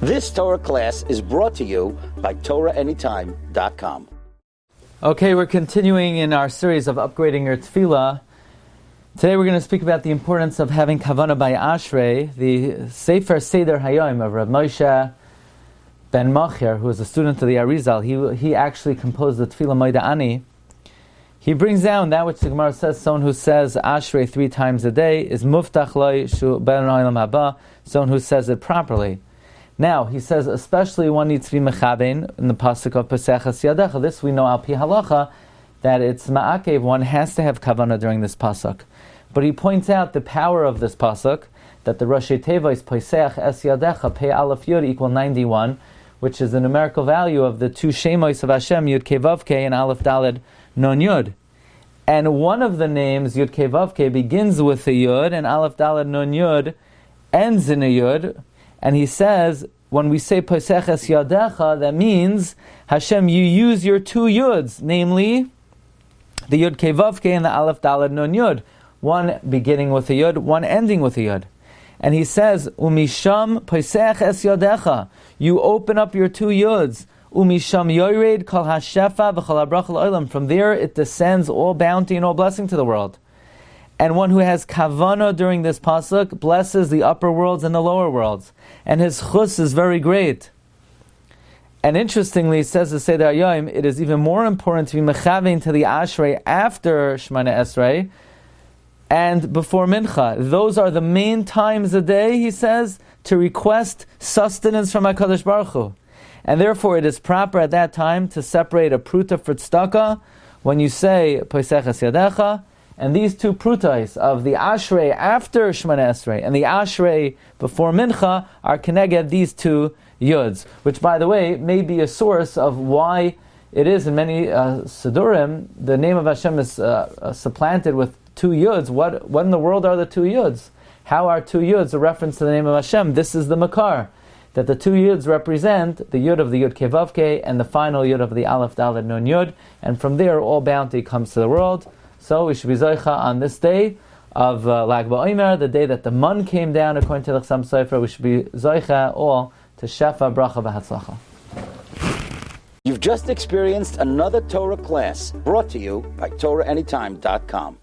This Torah class is brought to you by TorahAnytime.com. Okay, we're continuing in our series of upgrading your Tefilla. Today we're going to speak about the importance of having kavanah by Ashrei, the Sefer Seder Hayom of Rav Moshe ben Machir, who was a student of the Arizal. He actually composed the Tefillah Moida Ani. He brings down that which the Gemara says, someone who says Ashrei 3 times a day is muftach loy shu ben olam haba, someone who says it properly. Now, he says, especially one needs to be mechabein in the pasuk of Poseiach Yadecha. This we know al pi halacha, that it's ma'akev, one has to have kavanah during this pasuk. But he points out the power of this pasuk, that the Rashi Teva is Poseiach es Yadecha, Pei Aleph Yud equal 91, which is the numerical value of the two Shemois of Hashem, Yud Kei Vav Kei and Aleph Daled Non Yud. And one of the names, Yud Kei Vav Kei, begins with a Yud, and Aleph Daled Non Yud ends in a Yud. And he says, when we say Poseiach es Yadecha, that means, Hashem, you use your 2 Yuds, namely, the Yud Kei Vav Kei and the Aleph Daled Nun Yud. One beginning with a Yud, one ending with a Yud. And he says, Umisham Poseiach es Yadecha, you open up your 2 Yuds. Umisham Yored Kol HaShefa V'Chol HaBracha L'Olam. From there it descends all bounty and all blessing to the world. And one who has kavanah during this pasuk blesses the upper worlds and the lower worlds. And his chus is very great. And interestingly, it says the Seder Hayom, it is even more important to be mechavein to the Ashrei after Shemana Esrei and before Mincha. Those are the main times a day, he says, to request sustenance from HaKadosh Baruch Hu. And therefore it is proper at that time to separate a pruta for tzedakah when you say Poseiach es Yadecha. And these 2 prutais of the Ashrei after Shemana Esrei and the Ashrei before Mincha are connected these 2 Yuds, which, by the way, may be a source of why it is in many Sidurim the name of Hashem is supplanted with 2 Yuds. What in the world are the 2 Yuds? How are 2 Yuds a reference to the name of Hashem? This is the Makar, that the 2 Yuds represent the Yud of the Yud Kei Vav Kei and the final Yud of the Aleph Daled Nun Yud, and from there all bounty comes to the world. So we should be Zoicha on this day of Lag BaOmer, the day that the Mun came down according to the Chassam Sofer. We should be Zoicha all to Shefa, Bracha, V'Hatzlacha. You've just experienced another Torah class brought to you by TorahAnytime.com.